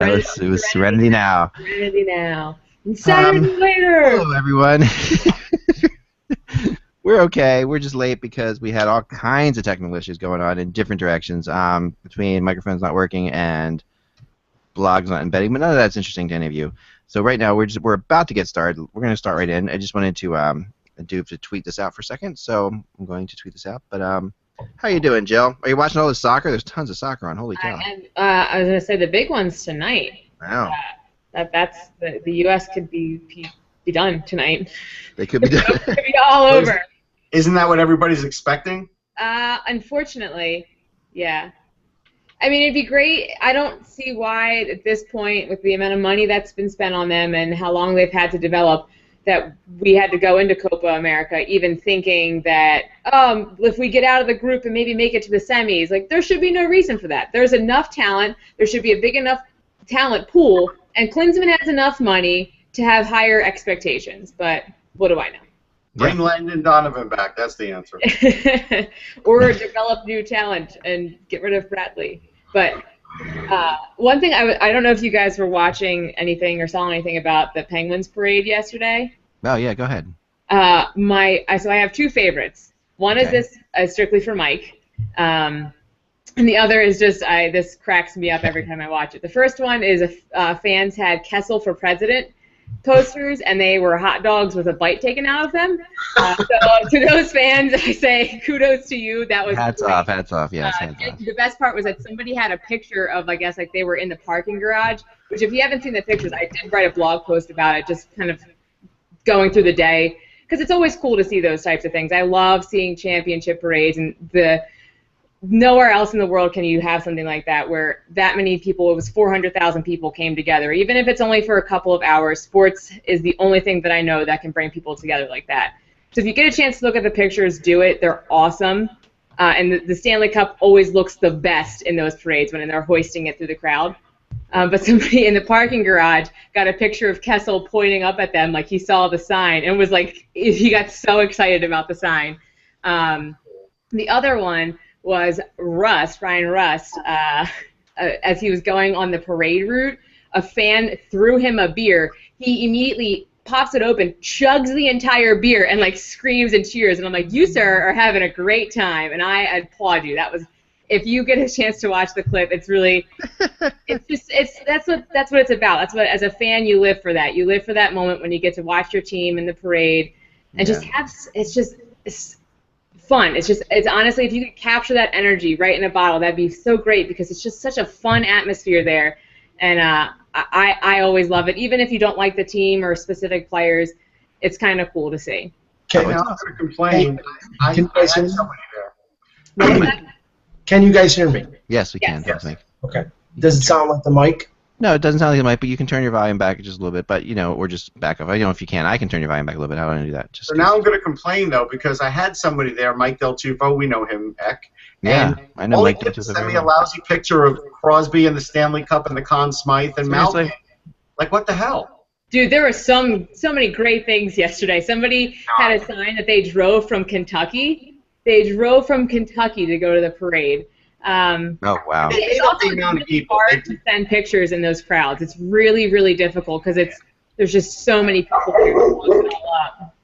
It was Serenity Now. Serenity Now. Insanity later. Hello, everyone. We're okay. We're just late because we had all kinds of technical issues going on in different directions, between microphones not working and blogs not embedding. But none of that's interesting to any of you. So right now we're about to get started. We're going to start right in. I just wanted to tweet this out for a second, so I'm going to tweet this out. But how you doing, Jill? Are you watching all the soccer? There's tons of soccer on. Holy cow! I was going to say the big one's tonight. Wow. That's the U.S. could be done tonight. They could be done. Could be all over. Isn't that what everybody's expecting? Unfortunately, yeah. I mean, it'd be great. I don't see why at this point, with the amount of money that's been spent on them and how long they've had to develop, that we had to go into Copa America even thinking that, if we get out of the group and maybe make it to the semis, like, there should be no reason for that. There's enough talent. There should be a big enough talent pool, and Klinsmann has enough money to have higher expectations. But what do I know? Bring Landon Donovan back. That's the answer. Or develop new talent and get rid of Bradley. But one thing, I don't know if you guys were watching anything or saw anything about the Penguins parade yesterday. Oh, yeah, go ahead. So I have two favorites. One is this strictly for Mike, and the other is just this cracks me up every time I watch it. The first one is fans had Kessel for president posters, and they were hot dogs with a bite taken out of them. So to those fans, I say kudos to you. That was hats great. off, yes, hands off. The best part was that somebody had a picture of, I guess, like they were in the parking garage, which if you haven't seen the pictures, I did write a blog post about it, just kind of going through the day, because it's always cool to see those types of things. I love seeing championship parades, and nowhere else in the world can you have something like that where that many people, it was 400,000 people came together. Even if it's only for a couple of hours, sports is the only thing that I know that can bring people together like that. So if you get a chance to look at the pictures, do it. They're awesome. And the Stanley Cup always looks the best in those parades when they're hoisting it through the crowd. But somebody in the parking garage got a picture of Kessel pointing up at them like he saw the sign and was like, he got so excited about the sign. The other one was Ryan Rust, as he was going on the parade route, a fan threw him a beer. He immediately pops it open, chugs the entire beer, and like screams and cheers. And I'm like, you, sir, are having a great time, and I applaud you. That was, if you get a chance to watch the clip, it's really, that's what it's about. That's what, as a fan, you live for that. You live for that moment when you get to watch your team in the parade, and it's fun. It's honestly, if you could capture that energy right in a bottle, that'd be so great, because it's just such a fun atmosphere there, and I always love it. Even if you don't like the team or specific players, it's kind of cool to see. I'm not going to complain. I had somebody there. Can you guys hear me? Yes, we can. Yes. Okay. Does it sound like the mic? No, it doesn't sound like it might, but you can turn your volume back just a little bit, but, or just back off. If you can, I can turn your volume back a little bit. How do I do that? So now I'm going to complain, though, because I had somebody there, Mike Del Tufo, we know him, Eck. Yeah, I know Mike Del Tufo. Tufo. Sent me a lousy picture of Crosby and the Stanley Cup and the Conn Smythe and Malkin. Like, what the hell? Dude, there were so many great things yesterday. Somebody had a sign that they drove from Kentucky. They drove from Kentucky to go to the parade. Oh, wow. It's also really hard to send pictures in those crowds. It's really, really difficult because there's just so many people here to look it all up.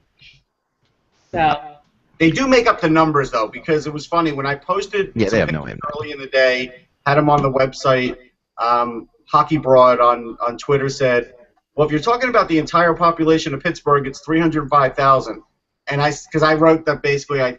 So. They do make up the numbers, though, because it was funny. When I posted early in the day, had them on the website, Hockey Broad on Twitter said, well, if you're talking about the entire population of Pittsburgh, it's 305,000. And because I wrote that basically I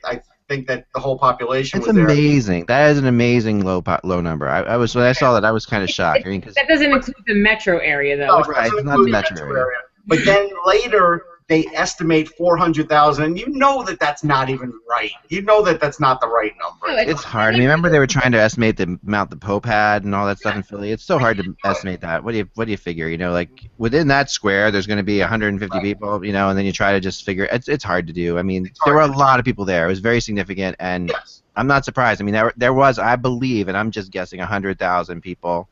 think that the whole population was there. That's amazing. That is an amazing low number. When I saw that, I was kind of shocked. That doesn't include the metro area, though. No, right, it's not the metro area. But then later, they estimate 400,000, and you know that that's not even right. You know that that's not the right number. No, it's hard. I mean, remember they were trying to estimate the amount the Pope had and all that stuff in Philly? It's so hard to estimate that. What do you figure? Like, within that square, there's going to be 150 people, and then you try to just figure. It's hard to do. I mean, there were a lot of people there. It was very significant, and I'm not surprised. I mean, there was, I believe, and I'm just guessing, 100,000 people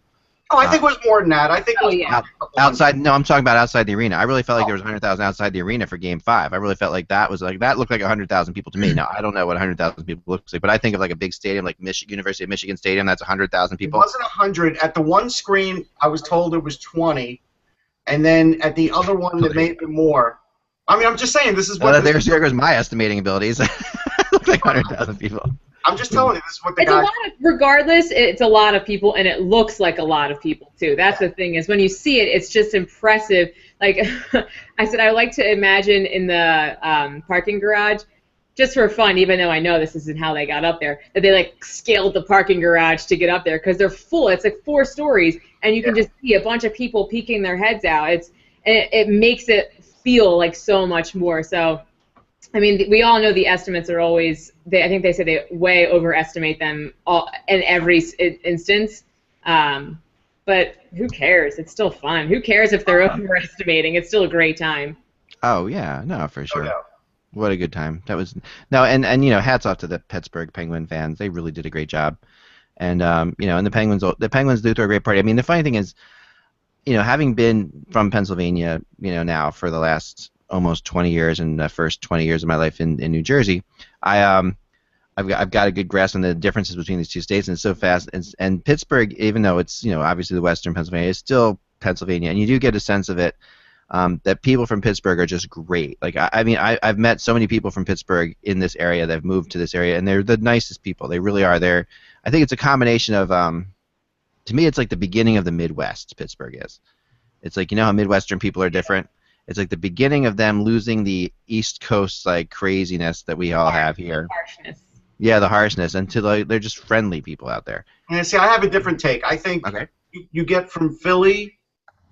Oh, I think it was more than that. I think it was outside. No, I'm talking about outside the arena. I really felt like there was 100,000 outside the arena for Game 5. I really felt like that looked like 100,000 people to me. Now I don't know what 100,000 people looks like, but I think of like a big stadium like University of Michigan Stadium. That's 100,000 people. It wasn't 100 at the one screen. I was told it was 20, and then at the other one that may have been more. I mean, I'm just saying this is what. There goes my estimating abilities. It looked like 100,000 people. I'm just telling you, this is what the guy. Regardless, it's a lot of people, and it looks like a lot of people too. That's the thing is when you see it, it's just impressive. Like I said, I like to imagine in the parking garage, just for fun, even though I know this isn't how they got up there, that they like scaled the parking garage to get up there because they're full. It's like 4 stories, and you can just see a bunch of people peeking their heads out. It makes it feel like so much more. So. I mean, we all know the estimates are always. I think they say they way overestimate them all in every instance. But who cares? It's still fun. Who cares if they're overestimating? It's still a great time. Oh yeah, no, for sure. Oh, no. What a good time. That was and you know, hats off to the Pittsburgh Penguin fans. They really did a great job. And you know, and the Penguins do throw a great party. I mean, the funny thing is, you know, having been from Pennsylvania, you know, now for the last almost 20 years and the first 20 years of my life in New Jersey, I've got a good grasp on the differences between these two states, and it's so fast. And Pittsburgh, even though it's, you know, obviously the western Pennsylvania, is still Pennsylvania, and you do get a sense of it that people from Pittsburgh are just great. Like I mean, I've met so many people from Pittsburgh in this area that have moved to this area, and they're the nicest people. They really are. I think it's a combination of to me, it's like the beginning of the Midwest. Pittsburgh is. It's like, you know how Midwestern people are different. It's like the beginning of them losing the East Coast like craziness that we all have here. Harshness. Yeah, the harshness, until like, they're just friendly people out there. And see, I have a different take. I think you get from Philly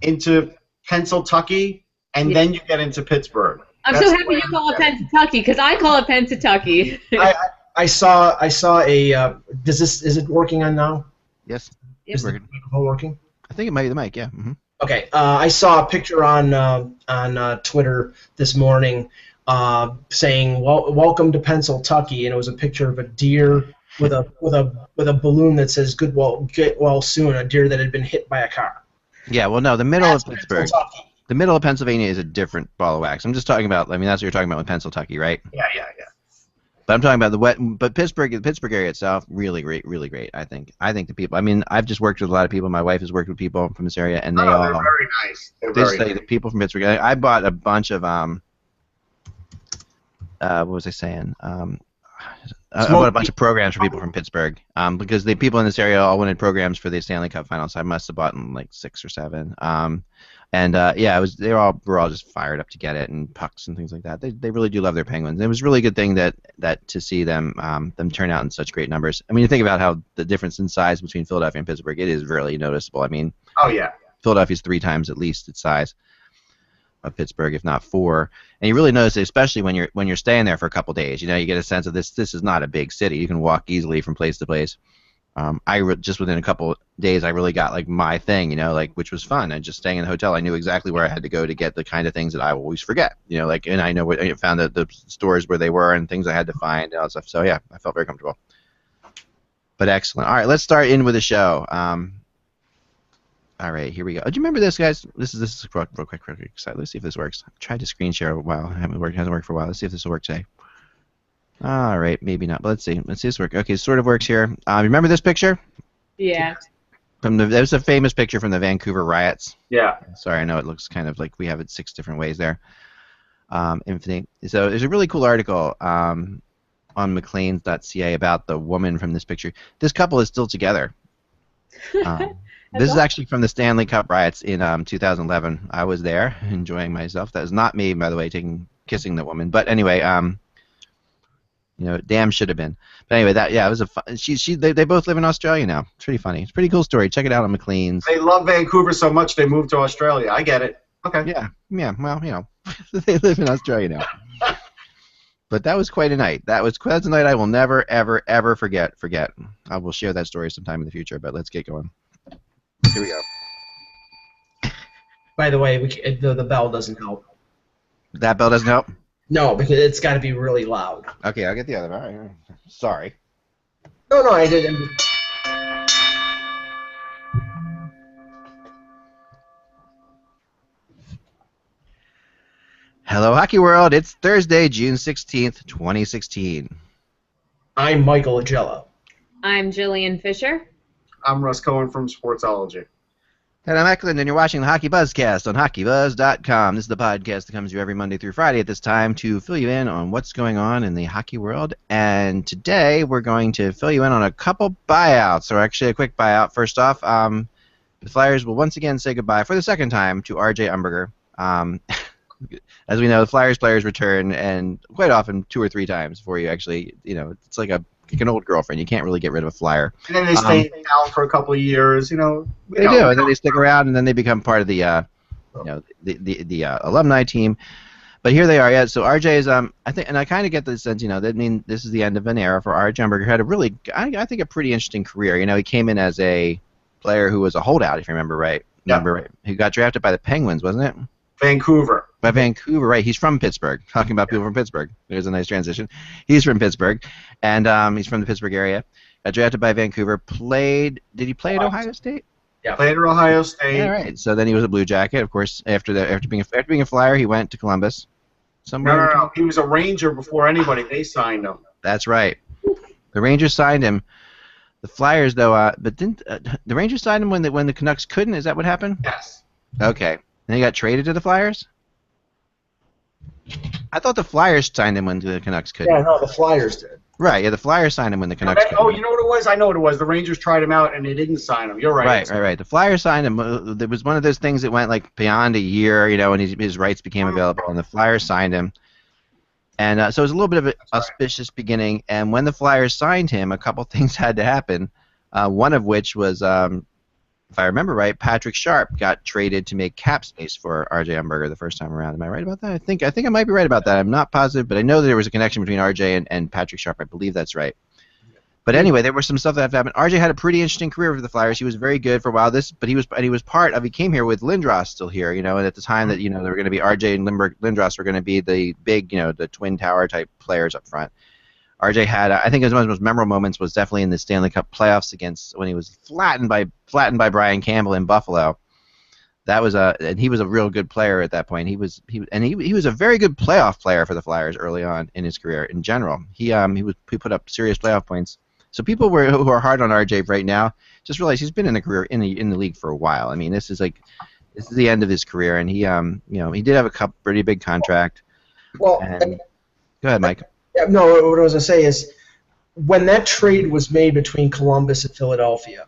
into Pennsylvania, and then you get into Pittsburgh. I'm so happy you call it Pennsylvania, because I call it Pennsylvania. I saw a. Is it working on now? Yes. Yep. Is the microphone working? I think it might be the mic. Yeah. Mm-hmm. Okay, I saw a picture on Twitter this morning saying "Welcome to Pennsylvania," and it was a picture of a deer with a balloon that says "Get well soon." A deer that had been hit by a car. Yeah, well, no, the middle of Pittsburgh, the middle of Pennsylvania is a different ball of wax. I'm just talking about. I mean, that's what you're talking about with Pennsylvania, right? Yeah. But I'm talking about but the Pittsburgh area itself, really great, really great. I think the people. I mean, I've just worked with a lot of people. My wife has worked with people from this area, and they're very nice. The people from Pittsburgh. I bought a bunch of what was I saying? I bought a bunch of programs for people from Pittsburgh because the people in this area all wanted programs for the Stanley Cup Final, so I must have bought like 6 or 7. Yeah, we're all just fired up to get it, and pucks and things like that. They really do love their Penguins. It was a really good thing that to see them turn out in such great numbers. I mean, you think about how the difference in size between Philadelphia and Pittsburgh, it is really noticeable. I mean, Philadelphia's 3 times at least its size of Pittsburgh, if not 4. And you really notice it, especially when you're staying there for a couple days. You know, you get a sense of this is not a big city. You can walk easily from place to place. Just within a couple days, I really got like my thing, you know, like, which was fun. And just staying in the hotel, I knew exactly where I had to go to get the kind of things that I always forget, you know, like, and I know I found the stores where they were and things I had to find and all that stuff. So yeah, I felt very comfortable. But excellent. All right, let's start in with the show. All right, here we go. Do you remember this, guys? This is real quick. Let's see if this works. I tried to screen share a while. It hasn't worked for a while. Let's see if this will work today. All right, maybe not, but let's see. Let's see this work. Okay, it sort of works here. Remember this picture? Yeah. That was a famous picture from the Vancouver riots. Yeah. Sorry, I know it looks kind of like we have it 6 different ways there. Infinite. So there's a really cool article on McLean's.ca about the woman from this picture. This couple is still together. This is actually from the Stanley Cup riots in 2011. I was there, enjoying myself. That was not me, by the way, kissing the woman. But anyway, you know, damn should have been. But anyway, it was a fun. They both live in Australia now. It's pretty funny. It's a pretty cool story. Check it out on McLean's. They love Vancouver so much they moved to Australia. I get it. Okay. Yeah. Well, you know, they live in Australia now. But that was quite a night. That's a night I will never, ever, ever forget. I will share that story sometime in the future. But let's get going. Here we go. By the way, the bell doesn't help. That bell doesn't help? No, because it's got to be really loud. Okay, I'll get the other one. All right. Sorry. No, I didn't. Hello, Hockey World. It's Thursday, June 16th, 2016. I'm Michael Agella. I'm Jillian Fisher. I'm Russ Cohen from Sportsology. And I'm Eklund, and you're watching the hockeyBuzzCast on hockeybuzz.com. This is the podcast that comes to you every Monday through Friday at this time to fill you in on what's going on in the hockey world. And today we're going to fill you in on a couple buyouts, or actually a quick buyout. First off, the Flyers will once again say goodbye for the second time to R.J. Umberger. As we know, the Flyers players return, and quite often 2 or 3 times before you actually, it's like an old girlfriend. You can't really get id of a Flyer. And then they stay in town for a couple of years, They do, and then they stick around, and then they become part of the, the alumni team. But here they are, yeah. So RJ is, I think, and I kind of get the sense, that mean this is the end of an era for R.J. Umberger. Had a really, I think, a pretty interesting career. He came in as a player who was a holdout, if you remember right. He got drafted by the Penguins, wasn't it? Vancouver. By Vancouver, right. He's from Pittsburgh. Talking about people from Pittsburgh. There's a nice transition. He's from Pittsburgh, and he's from the Pittsburgh area. Got drafted by Vancouver. Did he play at Ohio State? Yeah, played at Ohio State. Yeah, right. So then he was a Blue Jacket. Of course, after being a Flyer, he went to Columbus. No. He was a Ranger before anybody. They signed him. That's right. The Rangers signed him. The Flyers, though, but didn't the Rangers sign him when the Canucks couldn't? Is that what happened? Yes. Okay. And he got traded to the Flyers? I thought the Flyers signed him when the Canucks couldn't. Yeah, no, the Flyers did. Right, yeah, the Flyers signed him when the Canucks couldn't. Oh, you know what it was? I know what it was. The Rangers tried him out, and they didn't sign him. You're right. Right. The Flyers signed him. There was one of those things that went like beyond a year, and his rights became available, and the Flyers signed him. And so it was a little bit of an auspicious beginning. And when the Flyers signed him, a couple things had to happen. One of which was, if I remember right, Patrick Sharp got traded to make cap space for R.J. Umberger the first time around. Am I right about that? I think I might be right about that. I'm not positive, but I know there was a connection between R.J. and Patrick Sharp. I believe that's right. But anyway, there was some stuff that happened. R.J. had a pretty interesting career for the Flyers. He was very good for a while. But he came here with Lindros still here, and at the time that they were going to be R.J. and Lindros were going to be the big, the twin tower type players up front. RJ had, I think, one of his most memorable moments was definitely in the Stanley Cup playoffs when he was flattened by Brian Campbell in Buffalo. That was and he was a real good player at that point. He was a very good playoff player for the Flyers early on in his career in general. He put up serious playoff points. So people who are hard on RJ right now just realize he's been in the league for a while. I mean, this is the end of his career, and he did have a pretty big contract. Well, go ahead, Mike. Yeah, no, what I was going to say is when that trade was made between Columbus and Philadelphia,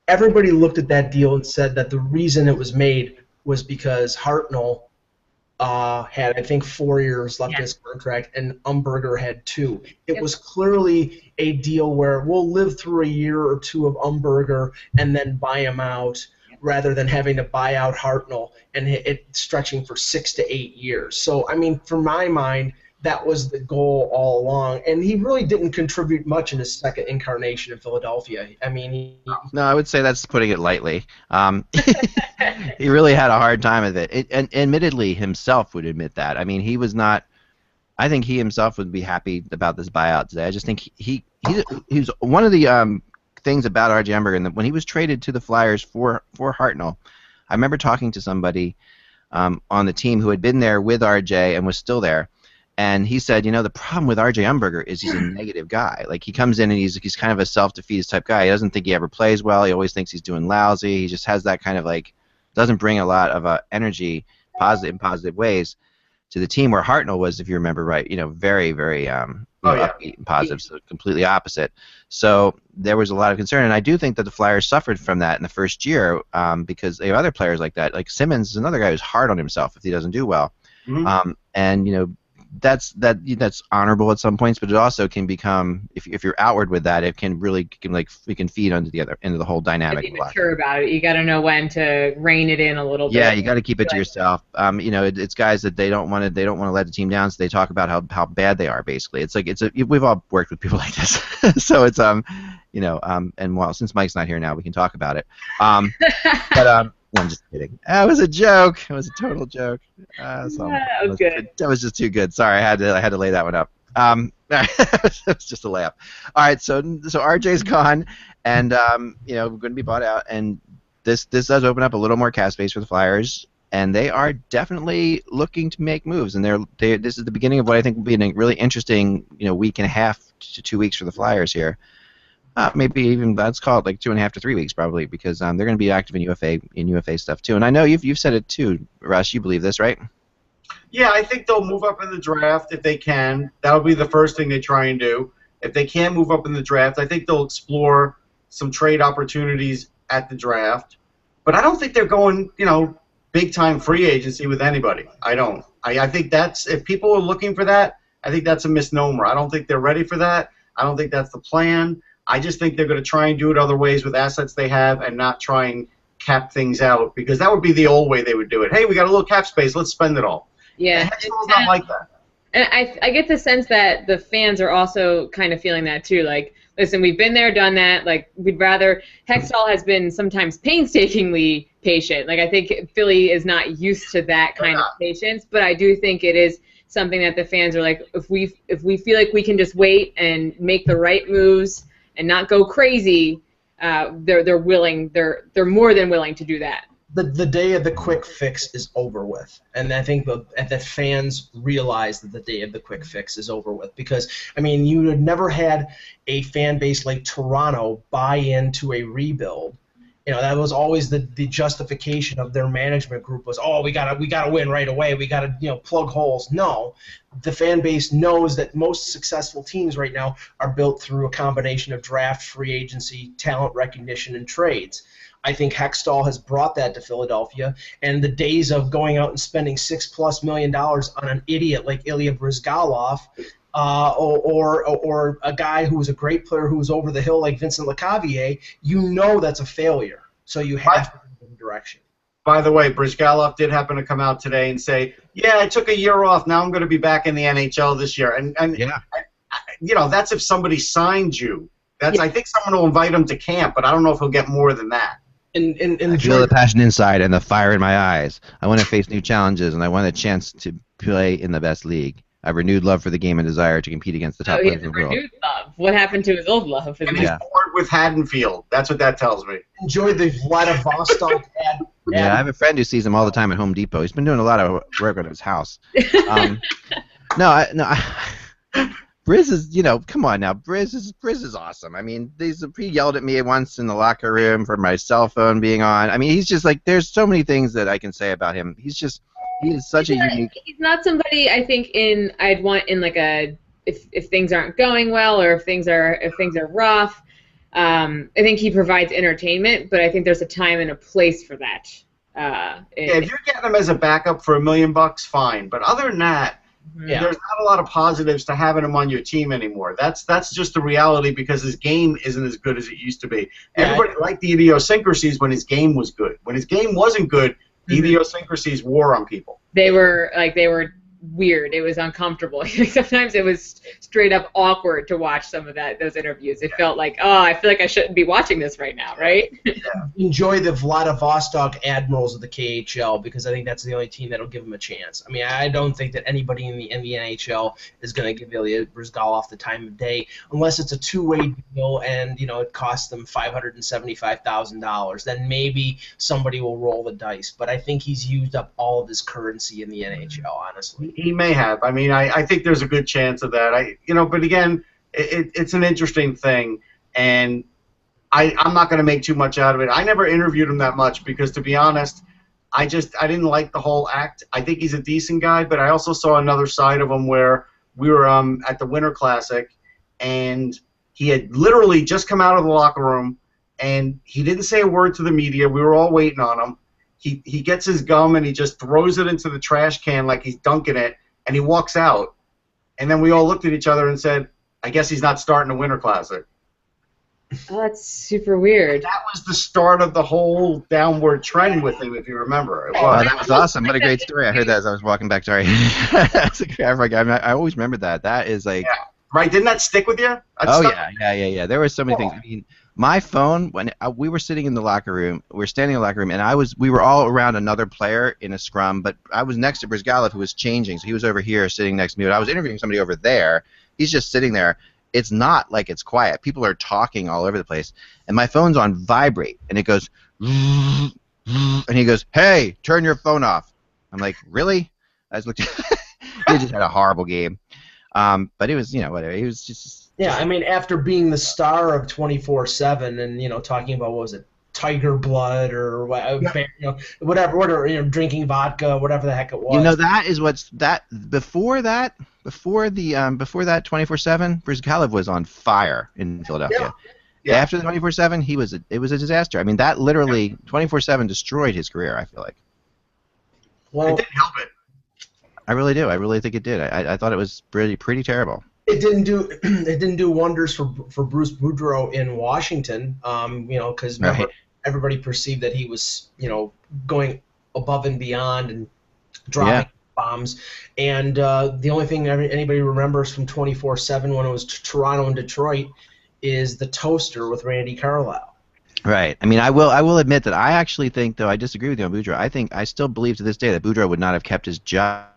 everybody looked at that deal and said that the reason it was made was because Hartnell had, I think, 4 years left in his contract, and Umberger had 2. It was clearly a deal where we'll live through a year or 2 of Umberger and then buy him out, rather than having to buy out Hartnell and it stretching for 6 to 8 years. So, I mean, for my mind, that was the goal all along, and he really didn't contribute much in his second incarnation in Philadelphia. I mean, no, I would say that's putting it lightly. He really had a hard time with it. And admittedly, himself would admit that. I mean, he was not. I think he himself would be happy about this buyout today. I just think he's one of the things about R.J. Umberger, and when he was traded to the Flyers for Hartnell, I remember talking to somebody on the team who had been there with R.J. and was still there. And he said, the problem with R.J. Umberger is he's a negative guy. Like, he comes in and he's kind of a self-defeatist type guy. He doesn't think he ever plays well. He always thinks he's doing lousy. He just has that kind of, doesn't bring a lot of energy in positive ways to the team, where Hartnell was, if you remember right, very, very upbeat and positive, so completely opposite. So there was a lot of concern. And I do think that the Flyers suffered from that in the first year because they have other players like that. Like Simmons is another guy who's hard on himself if he doesn't do well. Mm-hmm. And, that's honorable at some points, but it also can become, if you're outward with that, it can feed into the whole dynamic. Be mature about it. You got to know when to rein it in a little bit. Yeah, you got to keep it to yourself. It's guys that they don't want to let the team down, so they talk about how bad they are. Basically, we've all worked with people like this, so it's and while since Mike's not here now, we can talk about it. But I'm just kidding. That was a joke. It was a total joke. That was good. That was just too good. Sorry, I had to lay that one up. It was just a layup. All right, so RJ's gone, and we're going to be bought out, and this does open up a little more cap space for the Flyers, and they are definitely looking to make moves. And this is the beginning of what I think will be a really interesting, week and a half to 2 weeks for the Flyers here. Maybe even let's call it like 2.5 to 3 weeks probably, because they're going to be active in UFA stuff too. And I know you've said it too, Russ. You believe this, right? Yeah, I think they'll move up in the draft if they can. That'll be the first thing they try and do. If they can't move up in the draft, I think they'll explore some trade opportunities at the draft. But I don't think they're going, big-time free agency with anybody. I don't. I think if people are looking for that, I think that's a misnomer. I don't think they're ready for that. I don't think that's the plan. I just think they're going to try and do it other ways with assets they have and not try and cap things out, because that would be the old way they would do it. Hey, we got a little cap space. Let's spend it all. Yeah. Hextall's not like that. And I get the sense that the fans are also kind of feeling that too. Like, listen, we've been there, done that. Like, we'd rather – Hextall has been sometimes painstakingly patient. Like, I think Philly is not used to that kind of patience, but I do think it is something that the fans are like, if we feel like we can just wait and make the right moves and not go crazy, they're willing. They're more than willing to do that. The day of the quick fix is over with, and I think that fans realize that the day of the quick fix is over with, because you had never had a fan base like Toronto buy into a rebuild. That was always the justification of their management group was, we gotta win right away. We gotta plug holes. No, the fan base knows that most successful teams right now are built through a combination of draft, free agency, talent recognition, and trades. I think Hextall has brought that to Philadelphia, and the days of going out and spending $6+ million on an idiot like Ilya Bryzgalov, or a guy who was a great player who was over the hill like Vincent Lecavalier, that's a failure. So you have to move in direction. By the way, Bryzgalov did happen to come out today and say, "Yeah, I took a year off. Now I'm going to be back in the NHL this year." And yeah. That's if somebody signed you. I think someone will invite him to camp, but I don't know if he'll get more than that. I feel the passion inside and the fire in my eyes. I want to face new challenges, and I want a chance to play in the best league. I have renewed love for the game and desire to compete against the top players in the world. Renewed love. What happened to his old love? And he's bored with Haddonfield. That's what that tells me. Enjoy the Vladivostok ad. Yeah, I have a friend who sees him all the time at Home Depot. He's been doing a lot of work on his house. Bryz is, come on now. Bryz is awesome. He yelled at me once in the locker room for my cell phone being on. He's just like, there's so many things that I can say about him. He is such a unique. He's not somebody I think I'd want in like if things aren't going well or if things are rough. I think he provides entertainment, but I think there's a time and a place for that. If you're getting him as a backup for $1 million, fine. But other than that, there's not a lot of positives to having him on your team anymore. That's just the reality, because his game isn't as good as it used to be. Yeah. Everybody liked the idiosyncrasies when his game was good. When his game wasn't good, the idiosyncrasies wore on people. They were weird. It was uncomfortable. Sometimes it was straight up awkward to watch some of those interviews. It felt like, I feel like I shouldn't be watching this right now, right? Enjoy the Vladivostok Admirals of the KHL, because I think that's the only team that'll give him a chance. I don't think that anybody in the NHL is going to give Ilya Bryzgalov the time of day unless it's a two-way deal and it costs them $575,000. Then maybe somebody will roll the dice. But I think he's used up all of his currency in the NHL, honestly. He may have. I think there's a good chance of that. But again, it's an interesting thing, and I'm not going to make too much out of it. I never interviewed him that much because, to be honest, I didn't like the whole act. I think he's a decent guy, but I also saw another side of him where we were at the Winter Classic, and he had literally just come out of the locker room, and he didn't say a word to the media. We were all waiting on him. He gets his gum and he just throws it into the trash can like he's dunking it, and he walks out. And then we all looked at each other and said, I guess he's not starting a Winter Classic. Oh, that's super weird. That was the start of the whole downward trend with him, if you remember. That was awesome. What a great story. I heard that as I was walking back. Sorry. I always remembered that. That is like... Yeah. Right, didn't that stick with you? Yeah. There were so many things. My phone, when we were sitting in the locker room, we were standing in the locker room, and we were all around another player in a scrum, but I was next to Bryzgalov, who was changing, so he was over here sitting next to me, but I was interviewing somebody over there. He's just sitting there. It's not like it's quiet. People are talking all over the place, and my phone's on vibrate, and it goes, and he goes, "Hey, turn your phone off." I'm like, "Really?" I just looked. He just had a horrible game. But it was, whatever. He was just. Yeah, I mean, after being the star of 24/7 and talking about what was it, tiger blood or whatever, drinking vodka, whatever the heck it was. That is what's that before the 24/7, Bryzgalov was on fire in Philadelphia. Yeah. After the 24/7, it was a disaster. I mean, that literally 24/7 destroyed his career, I feel like. Well, it didn't help it. I really do. I really think it did. I thought it was pretty terrible. It didn't do wonders for Bruce Boudreau in Washington, because everybody perceived that he was, going above and beyond and dropping bombs. And the only thing anybody remembers from 24/7 when it was Toronto and Detroit is the toaster with Randy Carlyle. Right. I mean, I will admit that I actually think, though I disagree with you on Boudreau. I still believe to this day that Boudreau would not have kept his job.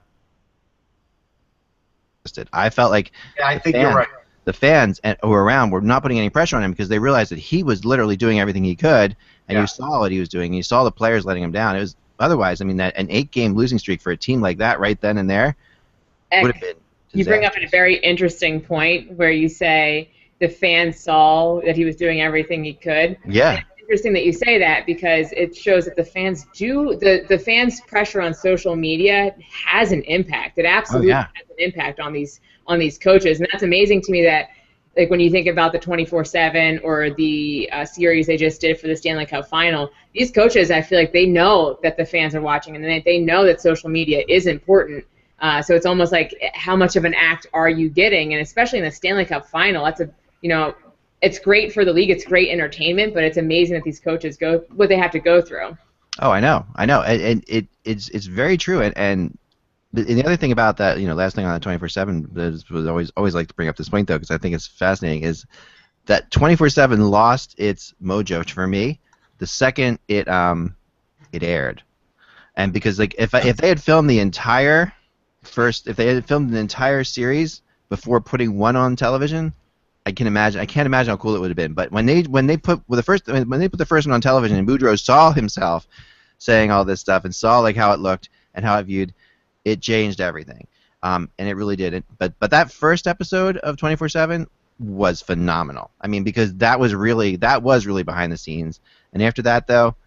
I felt like I think you're right. The fans who were around were not putting any pressure on him because they realized that he was literally doing everything he could, and you saw what he was doing. And you saw the players letting him down. It was otherwise. I mean, that an 8-game losing streak for a team like that right then and there would have been disastrous. You bring up a very interesting point where you say the fans saw that he was doing everything he could. Yeah. Interesting that you say that because it shows that the fans the fans' pressure on social media has an impact. It absolutely has an impact on these coaches, and that's amazing to me that, like, when you think about the 24/7 or the series they just did for the Stanley Cup Final, these coaches, I feel like they know that the fans are watching and they know that social media is important. So it's almost like, how much of an act are you getting? And especially in the Stanley Cup Final, that's it's great for the league. It's great entertainment, but it's amazing that these coaches go what they have to go through. Oh, I know, and it's very true. And the other thing about that, last thing on the 24/7 was always like to bring up this point though, because I think it's fascinating, is that 24/7 lost its mojo for me the second it aired, and because like if they had filmed the entire series before putting one on television, I can't imagine how cool it would have been. But when they put the first one on television and Boudreau saw himself saying all this stuff and saw like how it looked and how it viewed, it changed everything. And it really did. But that first episode of 24/7 was phenomenal. I mean, because that was really behind the scenes. And after that, though,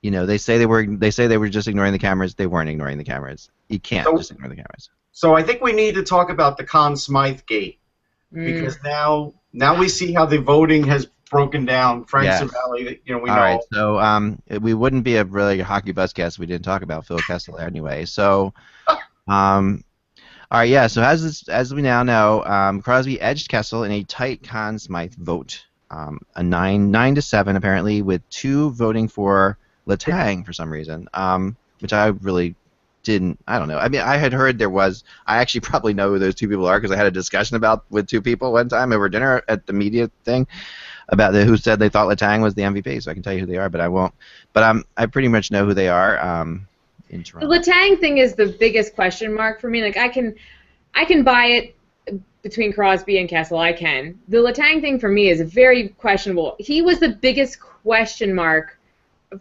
they say they were just ignoring the cameras. They weren't ignoring the cameras. You can't just ignore the cameras. So I think we need to talk about the Conn Smythe gate, because now we see how the voting has broken down. Frank Cervelli, we know. All right, so we wouldn't be a really hockey buzzcast if we didn't talk about Phil Kessel anyway. So, all right, yeah. So as we now know, Crosby edged Kessel in a tight Conn Smythe vote, a 9-7 apparently, with 2 voting for Letang for some reason, which I really didn't. I don't know. I mean, I had heard there was. I actually probably know who those 2 people are because I had a discussion with 2 people one time over dinner at the media thing about who said they thought Letang was the MVP. So I can tell you who they are, but I won't. But I pretty much know who they are. In Toronto. The Letang thing is the biggest question mark for me. Like I can buy it between Crosby and Kessel. I can. The Letang thing for me is very questionable. He was the biggest question mark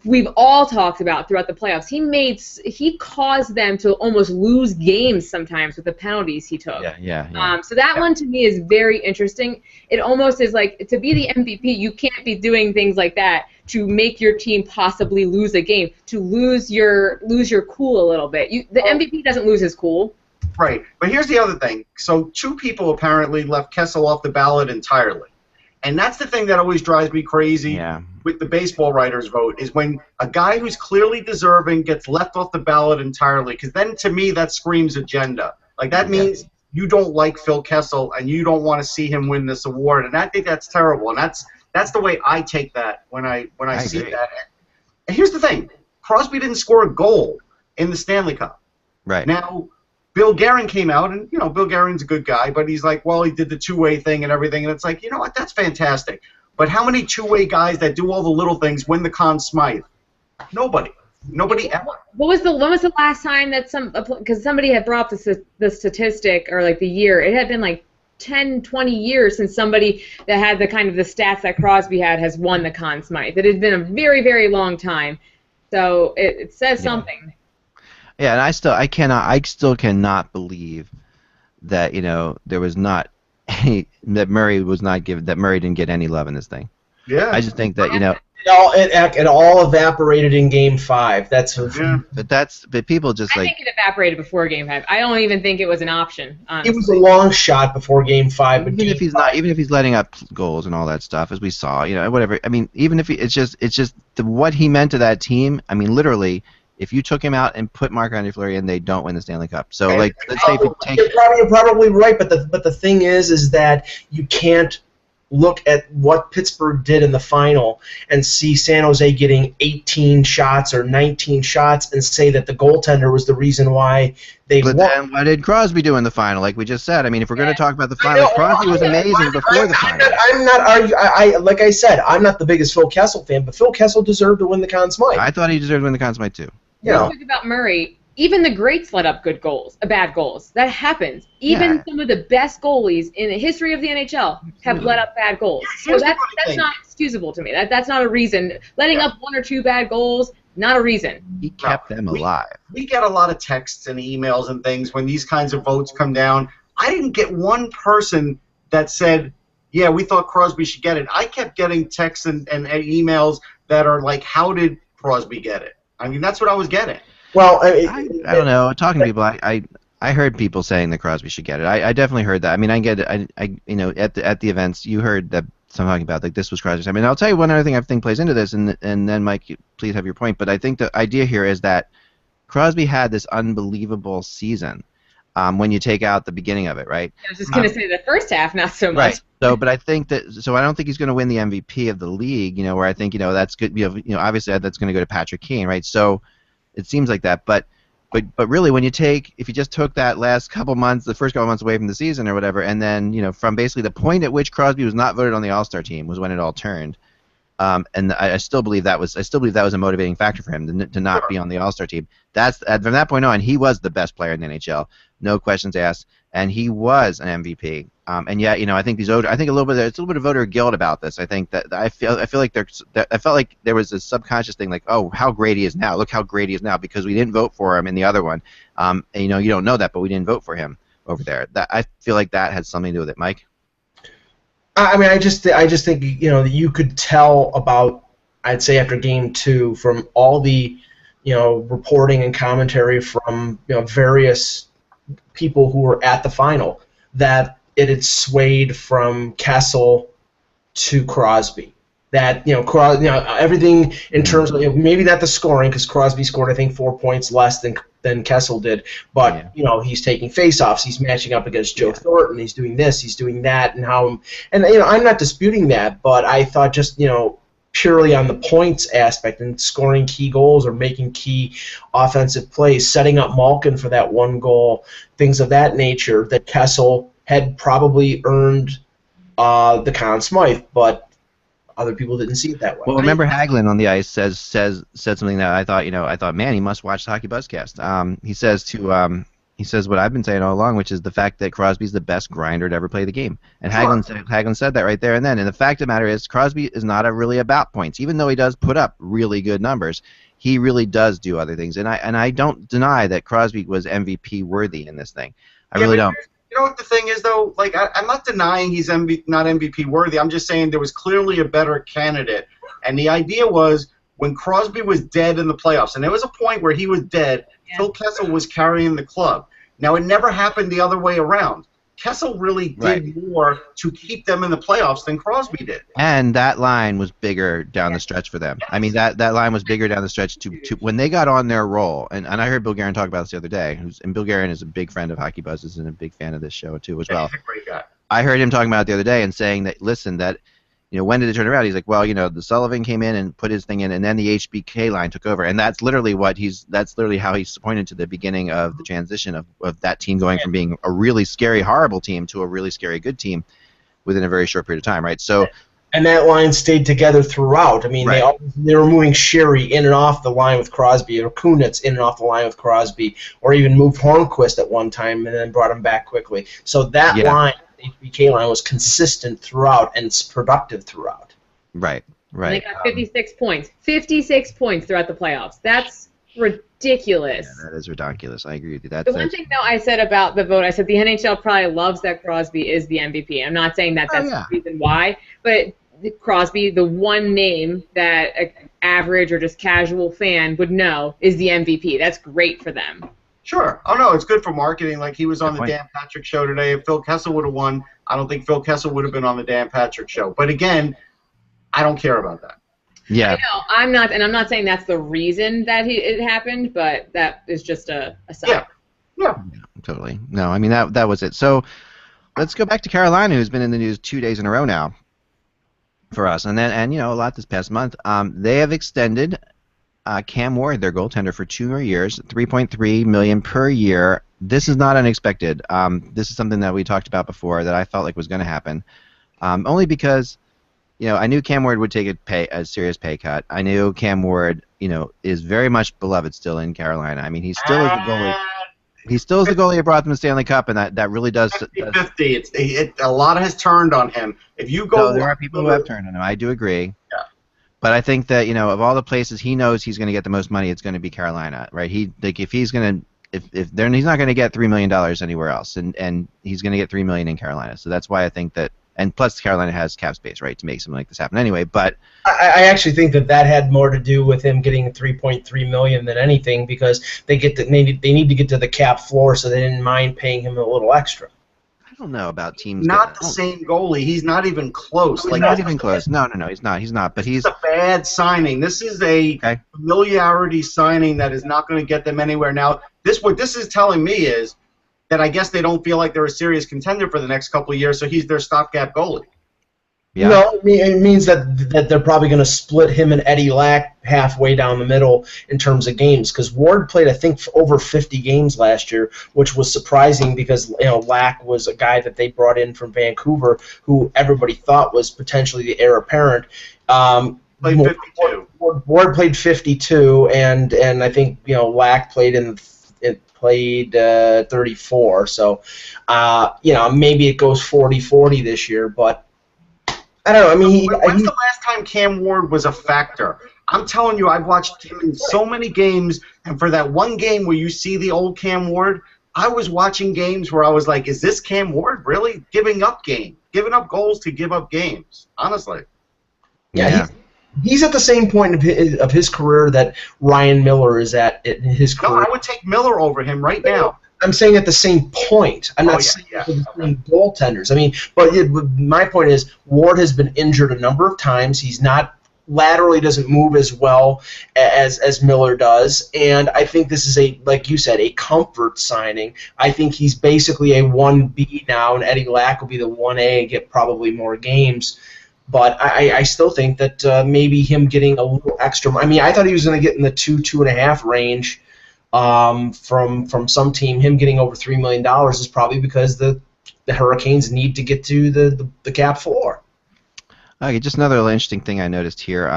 we've all talked about throughout the playoffs. He caused them to almost lose games sometimes with the penalties he took. Yeah. So that one to me is very interesting. It almost is like, to be the MVP, you can't be doing things like that to make your team possibly lose a game, to lose your cool a little bit. The MVP doesn't lose his cool. Right. But here's the other thing. So 2 people apparently left Kessel off the ballot entirely. And that's the thing that always drives me crazy with the baseball writers' vote, is when a guy who's clearly deserving gets left off the ballot entirely, because then to me that screams agenda. Like that means you don't like Phil Kessel and you don't want to see him win this award, and I think that's terrible. And that's the way I take that when I see that. And here's the thing: Crosby didn't score a goal in the Stanley Cup. Right. Now, Bill Guerin came out, and Bill Guerin's a good guy, but he's like, well, he did the 2-way thing and everything, and it's like, you know what, that's fantastic. But how many 2-way guys that do all the little things win the Conn Smythe? Nobody ever. When was the last time that because somebody had brought up the statistic or like the year? It had been like 10, 20 years since somebody that had the kind of the stats that Crosby had has won the Conn Smythe. It had been a very, very long time. So it says something. Yeah, and I still cannot believe that there was not that Murray didn't get any love in this thing. Yeah. I just think that it all evaporated in Game 5. But people just I think it evaporated before Game 5. I don't even think it was an option. Honestly. It was a long shot before Game 5. But even if he's letting up goals and all that stuff, as we saw, whatever. I mean, even if it's just what he meant to that team. I mean, literally, if you took him out and put Marc-Andre Fleury in, they don't win the Stanley Cup. So, let's say if you take... You're probably right, but the thing is that you can't look at what Pittsburgh did in the final and see San Jose getting 18 shots or 19 shots and say that the goaltender was the reason why they won. But then what did Crosby do in the final? Like we just said, I mean, if we're going to talk about the final, Crosby was amazing before the final. I'm not arguing. Like I said, I'm not the biggest Phil Kessel fan, but Phil Kessel deserved to win the Conn Smythe. I thought he deserved to win the Conn Smythe too. Let's talk about Murray. Even the greats let up bad goals. That happens. Even some of the best goalies in the history of the NHL have let up bad goals. So that's not excusable to me. That's not a reason. Letting up 1 or 2 bad goals, not a reason. He kept them alive. We get a lot of texts and emails and things when these kinds of votes come down. I didn't get one person that said, yeah, we thought Crosby should get it. I kept getting texts and emails that are like, how did Crosby get it? I mean, that's what I was getting. Well, I don't know. Talking to people, I heard people saying that Crosby should get it. I definitely heard that. I mean, I get it. At the events, you heard that some talking about like this was Crosby's. I mean, I'll tell you one other thing I think plays into this, and then Mike, please have your point. But I think the idea here is that Crosby had this unbelievable season. When you take out the beginning of it, right? I was just going to say the first half, not so much. Right. So, but I think that. So, I don't think he's going to win the MVP of the league. Where I think that's good. Obviously that's going to go to Patrick Kane, right? So. It seems like that, but really, if you just took that last couple months, the first couple months away from the season or whatever, and then from basically the point at which Crosby was not voted on the All-Star team was when it all turned, and I still believe that was a motivating factor for him to not be on the All-Star team. That's from that point on, he was the best player in the NHL, no questions asked, and he was an MVP. And yet, I think it's a little bit of voter guilt about this. I think that I felt like there was a subconscious thing like, oh, how great he is now. Look how great he is now because we didn't vote for him in the other one. And you don't know that, but we didn't vote for him over there. I feel like that had something to do with it, Mike. I mean, I just think that you could tell about, I'd say after Game 2 from all the reporting and commentary from various people who were at the final that it had swayed from Kessel to Crosby. That everything in terms of maybe not the scoring because Crosby scored I think 4 points less than Kessel did, but he's taking faceoffs, he's matching up against Joe Thornton, he's doing this, he's doing that, and I'm not disputing that, but I thought just purely on the points aspect and scoring key goals or making key offensive plays, setting up Malkin for that one goal, things of that nature, that Kessel had probably earned the Conn Smythe, but other people didn't see it that way. Well, remember Hagelin on the ice said something that I thought, man, he must watch the hockeyBuzzCast. He says what I've been saying all along, which is the fact that Crosby's the best grinder to ever play the game. And Hagelin said that right there and then. And the fact of the matter is Crosby is not really about points. Even though he does put up really good numbers, he really does do other things. And I don't deny that Crosby was MVP worthy in this thing. I really don't. You know what the thing is, though? Like, I'm not denying he's not MVP worthy. I'm just saying there was clearly a better candidate. And the idea was when Crosby was dead in the playoffs, and there was a point where he was dead, Phil Kessel was carrying the club. Now, it never happened the other way around. Kessel really did more to keep them in the playoffs than Crosby did. And that line was bigger down the stretch for them. I mean, that line was bigger down the stretch to when they got on their roll. And I heard Bill Guerin talk about this the other day. And Bill Guerin is a big friend of Hockey Buzzes and a big fan of this show, too, as well. He's a great guy. I heard him talking about it the other day and saying that, listen, that when did it turn around? He's like, well, the Sullivan came in and put his thing in, and then the HBK line took over, and that's literally how he's pointed to the beginning of the transition of that team going from being a really scary, horrible team to a really scary, good team within a very short period of time, right? So, and that line stayed together throughout. I mean, they were moving Sherry in and off the line with Crosby, or Kunitz in and off the line with Crosby, or even moved Hornquist at one time and then brought him back quickly. So that line. HBK line was consistent throughout and it's productive throughout. Right. Right. And they got 56 points. 56 points throughout the playoffs. That's ridiculous. Yeah, that is ridiculous. I agree with you. The one thing, though, I said about the vote, I said the NHL probably loves that Crosby is the MVP. I'm not saying that that's the reason why, but Crosby, the one name that an average or just casual fan would know is the MVP. That's great for them. Sure. Oh, no, it's good for marketing. Like, he was on the Dan Patrick show today. If Phil Kessel would have won, I don't think Phil Kessel would have been on the Dan Patrick show. But, again, I don't care about that. Yeah. I know. I'm not saying that's the reason that it happened, but that is just a side. Yeah, totally. No, I mean, that was it. So let's go back to Carolina, who's been in the news 2 days in a row now for us. And a lot this past month. They have extended Cam Ward, their goaltender, for 2 more years, $3.3 million per year. This is not unexpected. This is something that we talked about before that I felt like was going to happen, only because I knew Cam Ward would take a serious pay cut. I knew Cam Ward, is very much beloved still in Carolina. I mean, he still is the goalie. He still is the goalie who brought them to the Stanley Cup, and that really does. 50-50. A lot has turned on him. If you go, there are people who have turned on him. I do agree. Yeah. But I think that of all the places he knows he's going to get the most money, it's going to be Carolina, right? If he's not going to get $3 million anywhere else, and he's going to get $3 million in Carolina. So that's why I think that. And plus, Carolina has cap space, right, to make something like this happen anyway. But I actually think that had more to do with him getting $3.3 million than anything, because they need to get to the cap floor, so they didn't mind paying him a little extra. I don't know about teams. Not the same goalie. He's not even close. Not even close. No, he's not. He's not. But he's a bad signing. This is a familiarity signing that is not going to get them anywhere. Now, what this is telling me is that I guess they don't feel like they're a serious contender for the next couple of years, so he's their stopgap goalie. Yeah. No, it means that they're probably going to split him and Eddie Lack halfway down the middle in terms of games, because Ward played, I think, over 50 games last year, which was surprising because Lack was a guy that they brought in from Vancouver who everybody thought was potentially the heir apparent. Played 52. Ward played 52, and I think Lack played played 34, so maybe it goes 40-40 this year, but I don't know. I mean, when's the last time Cam Ward was a factor? I'm telling you, I've watched him in so many games, and for that one game where you see the old Cam Ward, I was watching games where I was like, is this Cam Ward really giving up goals to give up games? Honestly. Yeah. He's at the same point of his career that Ryan Miller is at in his career. No, I would take Miller over him right now. I'm saying at the same point. I'm not saying the same goaltenders. I mean, but my point is Ward has been injured a number of times. He's not laterally doesn't move as well as Miller does, and I think this is like you said, a comfort signing. I think he's basically a 1B now, and Eddie Lack will be the 1A and get probably more games. But I still think that maybe him getting a little extra. I mean, I thought he was going to get in the 2.5 range from some team. Him getting over $3 million is probably because the Hurricanes need to get to the cap floor. Okay, just another interesting thing I noticed here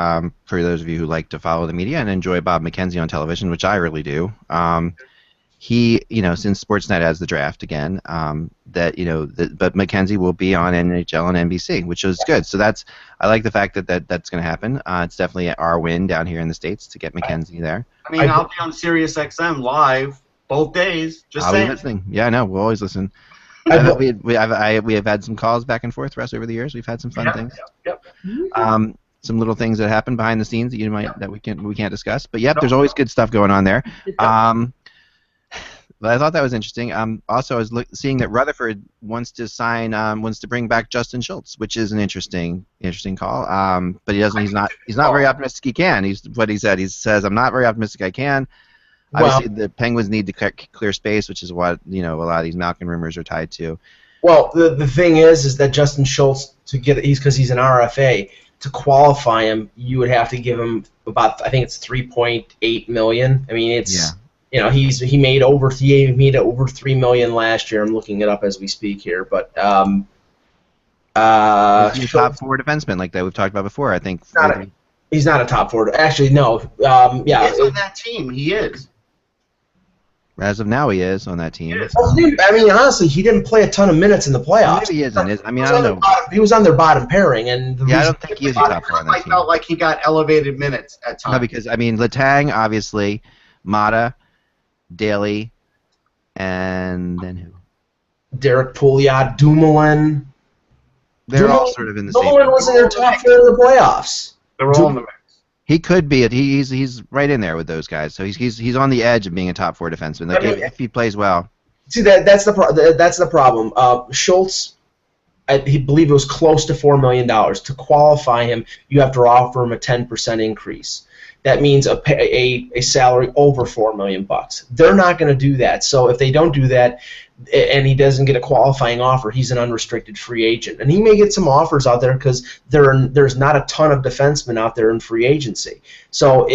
for those of you who like to follow the media and enjoy Bob McKenzie on television, which I really do. He, since Sportsnet has the draft again, but McKenzie will be on NHL and NBC, which is good. So I like the fact that's going to happen. It's definitely our win down here in the States to get McKenzie there. I mean, I'll be on Sirius XM live both days. I'll be listening. Yeah, no, we'll always listen. We have had some calls back and forth, Russ, over the years. We've had some fun things. Yep. Some little things that happen behind the scenes that we can't discuss. But there's always good stuff going on there. But I thought that was interesting. Also, I was seeing that Rutherford wants to bring back Justin Schultz, which is an interesting call. But he's not very optimistic. He can. He's what he said. He says, "I'm not very optimistic. I can." Obviously, the Penguins need to clear space, which is what a lot of these Malkin rumors are tied to. Well, the thing is that Justin Schultz because he's an RFA. To qualify him, you would have to give him about, I think it's $3.8 million. I mean, it's he made over $3 million last year. I'm looking it up as we speak here, but he's a top 4 defenseman like that we've talked about before. I think he's not a top 4. Actually, no. He is on that team. He is. As of now, he is on that team. Well, I mean, honestly, he didn't play a ton of minutes in the playoffs. Maybe he isn't. I mean, I don't know. He was on their bottom pairing, and I don't think he is a top player on that team. I felt like he got elevated minutes at times. No, because I mean, Letang, obviously, Mata, Daly, and then who? Derek Pouliot, Dumoulin. They're all sort of in the same. Dumoulin was in their top 4 in the playoffs. They're all in the mix. He could be. He's right in there with those guys. So he's on the edge of being a top 4 defenseman. Like, if he plays well. See, that's the problem. Schultz, he believe it was close to $4 million. To qualify him, you have to offer him a 10% increase. That means a salary over $4 million. They're not going to do that. So if they don't do that, and he doesn't get a qualifying offer, he's an unrestricted free agent. And he may get some offers out there because there's not a ton of defensemen out there in free agency. So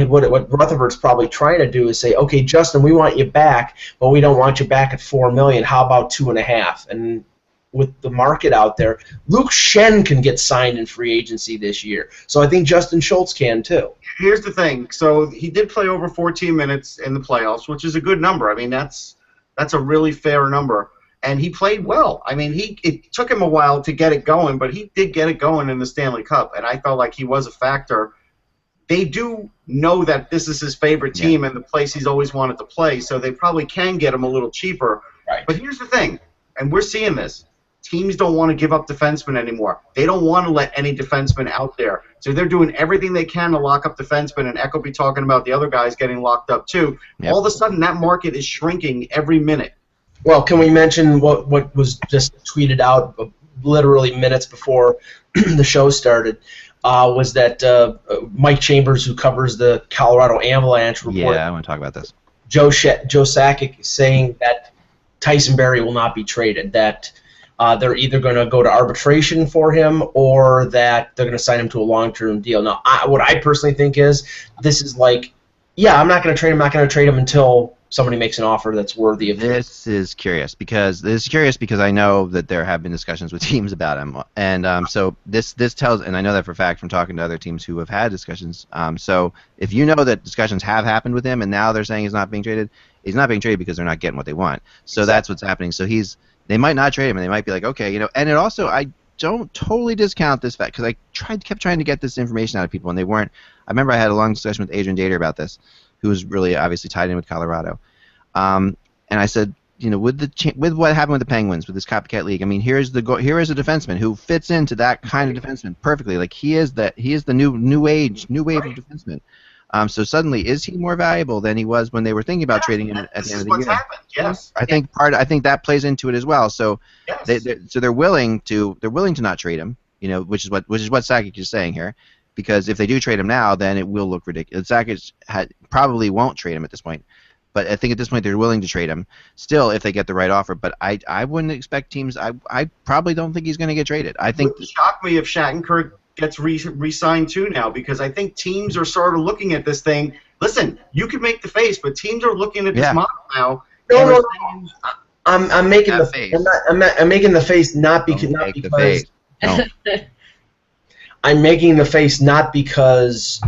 what Rutherford's probably trying to do is say, okay, Justin, we want you back, but we don't want you back at $4 million. How about $2.5 million? And with the market out there, Luke Schenn can get signed in free agency this year. So I think Justin Schultz can too. Here's the thing. So he did play over 14 minutes in the playoffs, which is a good number. I mean, that's a really fair number. And he played well. I mean, it took him a while to get it going, but he did get it going in the Stanley Cup, and I felt like he was a factor. They do know that this is his favorite team and the place he's always wanted to play, so they probably can get him a little cheaper. Right. But here's the thing, and we're seeing this. Teams don't want to give up defensemen anymore. They don't want to let any defensemen out there. So they're doing everything they can to lock up defensemen, and Echo be talking about the other guys getting locked up too. Yep. All of a sudden, that market is shrinking every minute. Well, can we mention what was just tweeted out literally minutes before the show started? Was that Mike Chambers, who covers the Colorado Avalanche, report? Yeah, I want to talk about this. Joe Sakic saying that Tyson Barrie will not be traded, that they're either going to go to arbitration for him or that they're going to sign him to a long-term deal. Now, what I personally think is this is like, yeah, I'm not going to trade him. I'm not going to trade him until somebody makes an offer that's worthy of it. This is curious because I know that there have been discussions with teams about him, and so this tells, and I know that for a fact from talking to other teams who have had discussions. So if you know that discussions have happened with him, and now they're saying he's not being traded because they're not getting what they want. So that's what's happening. So they might not trade him, and they might be like, okay, and it also, I don't totally discount this fact, because I kept trying to get this information out of people, and they weren't. I remember I had a long discussion with Adrian Dater about this, who was really obviously tied in with Colorado. And I said, with what happened with the Penguins, with this copycat league, I mean, here is a defenseman who fits into that kind of defenseman perfectly. Like, he is the new wave of defenseman. So suddenly, is he more valuable than he was when they were thinking about trading him at the end of the year? Happened. Yes. I think that plays into it as well. So they're willing to not trade him, which is what Sakic is saying here, because if they do trade him now, then it will look ridiculous. Sakic probably won't trade him at this point, but I think at this point they're willing to trade him still if they get the right offer. But I wouldn't expect teams. I probably don't think he's going to get traded. I think it would shock me if Shattenkirk gets re-signed too now, because I think teams are sort of looking at this thing. Listen, you could make the face, but teams are looking at this model now. No. I'm making the face. I'm making the face not because. I'm making the face not because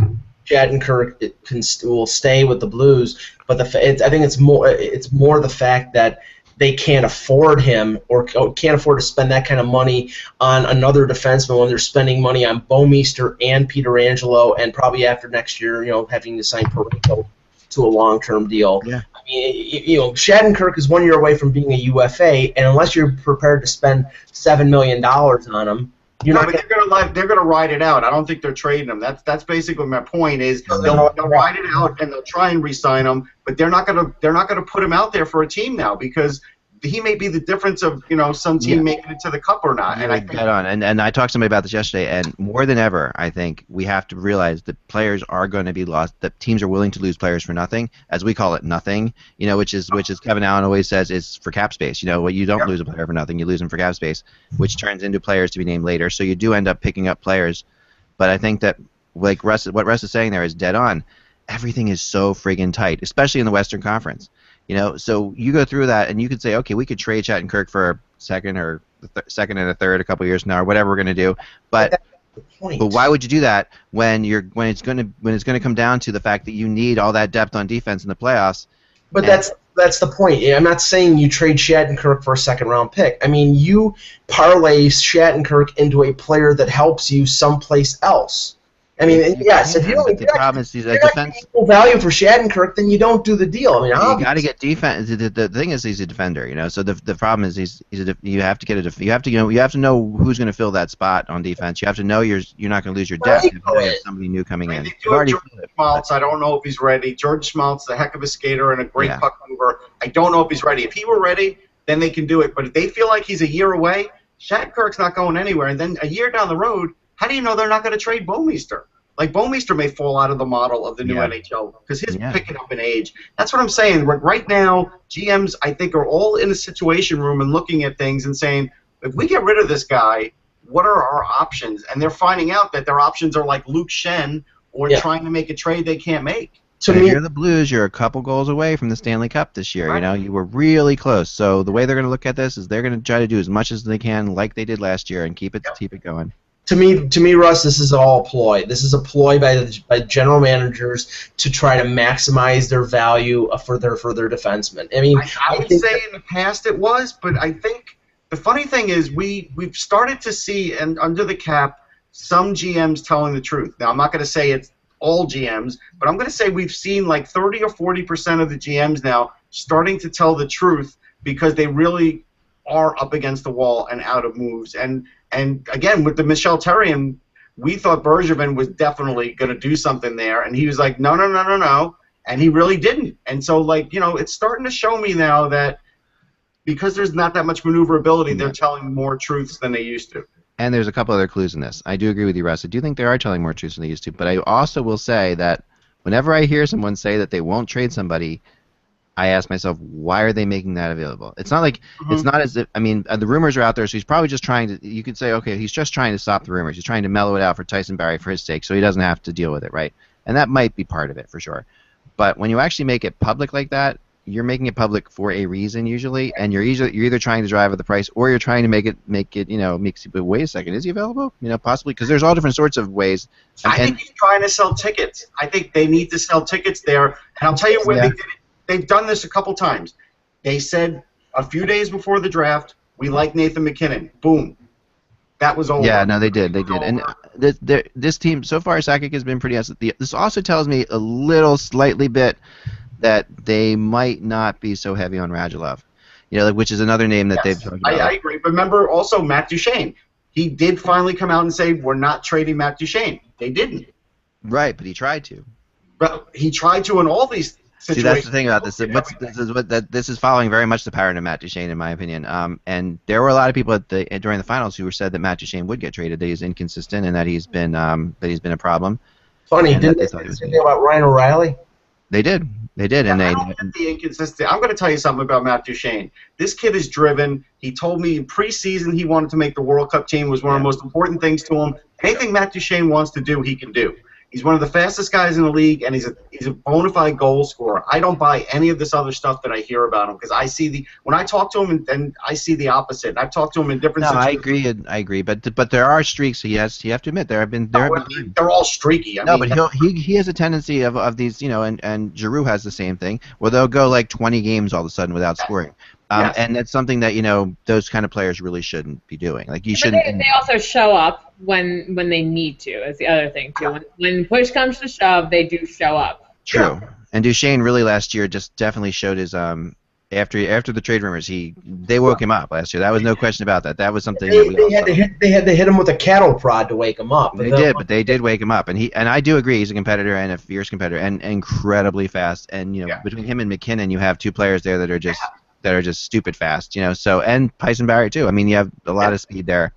Shattenkirk will stay with the Blues, but I think it's more the fact that they can't afford him or can't afford to spend that kind of money on another defenseman when they're spending money on Bouwmeester and Pietrangelo, and probably after next year, having to sign Parayko to a long-term deal. Yeah. I mean, Shattenkirk is 1 year away from being a UFA, and unless you're prepared to spend $7 million on him, they're gonna ride it out. I don't think they're trading him. That's basically my point. Is they'll ride it out and they'll try and re-sign him, but they're not gonna put him out there for a team now, because he may be the difference of some team making it to the Cup or not. And I think and I talked to somebody about this yesterday, and more than ever, I think we have to realize that players are going to be lost. That teams are willing to lose players for nothing, as we call it, nothing. Which is Kevin Allen always says is for cap space. What you don't lose a player for nothing, you lose him for cap space, which turns into players to be named later. So you do end up picking up players, but I think that what Russ is saying there is dead on. Everything is so friggin' tight, especially in the Western Conference. So you go through that, and you could say, okay, we could trade Shattenkirk for a second and a third a couple years from now, or whatever we're going to do. But why would you do that when it's going to come down to the fact that you need all that depth on defense in the playoffs? But that's that's the point. I'm not saying you trade Shattenkirk for a second-round pick. I mean, you parlay Shattenkirk into a player that helps you someplace else. I mean, yes, if you don't get value for Shattenkirk, then you don't do the deal. I mean, you got to get defense. The thing is, he's a defender, you know. So the problem is you have to get you have to know who's going to fill that spot on defense. You have to know you're not going to lose your depth. You have somebody new coming in. George Schmaltz, I don't know if he's ready. George Schmaltz, a heck of a skater and a great puck mover. I don't know if he's ready. If he were ready, then they can do it. But if they feel like he's a year away, Shattenkirk's not going anywhere. And then a year down the road, how do you know they're not going to trade Bouwmeester? Like, Bouwmeester may fall out of the model of the new NHL because he's picking up in age. That's what I'm saying. Right now, GMs, I think, are all in a situation room and looking at things and saying, if we get rid of this guy, what are our options? And they're finding out that their options are like Luke Shen or trying to make a trade they can't make. So if you're the Blues, you're a couple goals away from the Stanley Cup this year. Right. You know, you were really close. So the way they're going to look at this is they're going to try to do as much as they can, like they did last year, and keep it going. To me, Russ, this is all a ploy. This is a ploy by general managers to try to maximize their value for their defensemen. I mean, I would say in the past it was, but I think the funny thing is we've started to see, and under the cap, some GMs telling the truth. Now, I'm not going to say it's all GMs, but I'm going to say we've seen like 30 or 40% of the GMs now starting to tell the truth because they really are up against the wall and out of moves. And again, with the Michel Therrien, we thought Bergevin was definitely going to do something there, and he was like, no, and he really didn't. And so, like, you know, it's starting to show me now that because there's not that much maneuverability, they're telling more truths than they used to. And there's a couple other clues in this. I do agree with you, Russ. I do think they are telling more truths than they used to, but I also will say that whenever I hear someone say that they won't trade somebody, I ask myself, why are they making that available? It's not like it's not as if, I mean, the rumors are out there, so he's probably just trying to, you could say, okay, he's just trying to stop the rumors. He's trying to mellow it out for Tyson Barrie for his sake so he doesn't have to deal with it, right? And that might be part of it, for sure. But when you actually make it public like that, you're making it public for a reason usually, and you're either trying to drive up the price or you're trying to make it you know, but wait a second, is he available? You know, possibly, because there's all different sorts of ways. I think he's trying to sell tickets. I think they need to sell tickets there, and I'll tell you where they did it. They've done this a couple times. They said a few days before the draft, we like Nathan McKinnon. Boom. That was over. Yeah, no, they did. They did. And this team, so far, Sakic has been pretty awesome. This also tells me a little slightly bit that they might not be so heavy on Bryzgalov, you know, which is another name that they've talked about. I agree. But remember also Matt Duchene. He did finally come out and say, we're not trading Matt Duchene. They didn't. Right, but he tried to. But he tried to in all these situations. See, that's the thing about this. This is following very much the pattern of Matt Duchene, in my opinion. And there were a lot of people during the finals who said that Matt Duchene would get traded, that he's inconsistent, and that he's been a problem. Funny, didn't they say anything about Ryan O'Reilly? They did. They did, and I don't get the inconsistency. I'm going to tell you something about Matt Duchene. This kid is driven. He told me in preseason he wanted to make the World Cup team. Was one of the most important things to him. Anything Matt Duchene wants to do, he can do. He's one of the fastest guys in the league, and he's a bona fide goal scorer. I don't buy any of this other stuff that I hear about him because I see when I talk to him and I see the opposite. And I've talked to him in different situations. I agree, but there are streaks. You have to admit they're all streaky. I mean, but he has a tendency of these, you know, and Giroux has the same thing where they'll go like 20 games all of a sudden without scoring. And that's something that, you know, those kind of players really shouldn't be doing. Like you shouldn't. They also show up when they need to. Is the other thing too. When push comes to shove, they do show up. True. And Duchene really last year just definitely showed his after the trade rumors they woke him up last year. That was no question about that. That was something they had to hit him with a cattle prod to wake him up. They did wake him up, and I do agree he's a competitor and a fierce competitor and incredibly fast. And you know between him and McKinnon, you have two players there that are just stupid fast, you know. So and Tyson Barrie too. I mean, you have a lot of speed there.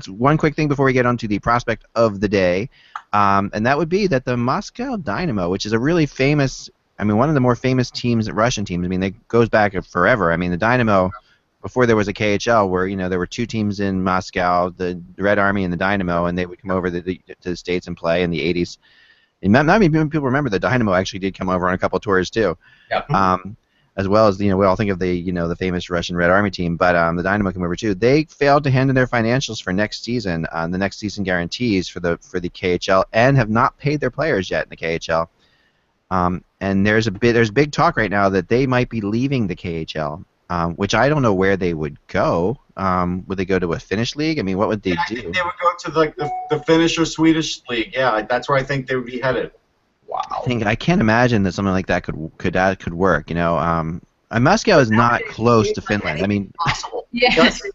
One quick thing before we get on to the prospect of the day, and that would be that the Moscow Dynamo, which is a really famous, I mean, one of the more famous teams, Russian teams. I mean, it goes back forever. I mean, the Dynamo, before there was a KHL, where you know there were two teams in Moscow, the Red Army and the Dynamo, and they would come over to the States and play in the 80s. And not many people remember the Dynamo actually did come over on a couple of tours too. Yeah. As well as, you know, we all think of the famous Russian Red Army team, but the Dynamo came over too. They failed to hand in their financials for next season, the next season guarantees for the KHL, and have not paid their players yet in the KHL. And there's big talk right now that they might be leaving the KHL, which I don't know where they would go. Would they go to a Finnish league? I mean, what would they do? I think they would go to like the Finnish or Swedish league. Yeah, that's where I think they would be headed. Wow. I can't imagine that something like that could work. You know, Moscow is not close to Finland. I mean, yeah,